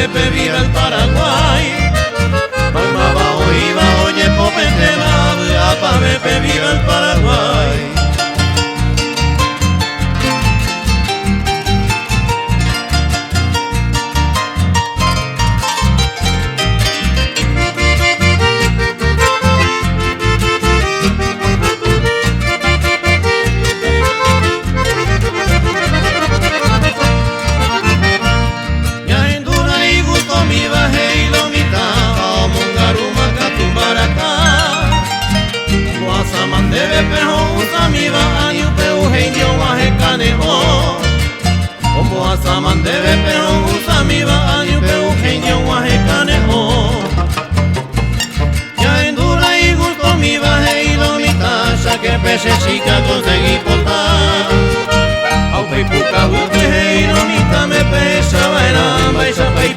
Pepe, viva el Paraguay. Palma bajo iba, oye, popete va, pa' Pepe, viva el Paraguay. Debe pejo usamiba ayupe uhenyo wahekane o Ombo asaman debe pejo usamiba ayupe uhenyo wahekane o Ya endura y gusto mi baje y lo mitasha que peche chica conseguí portar Au pei puka uke y lo mita me pecha baila baisa pei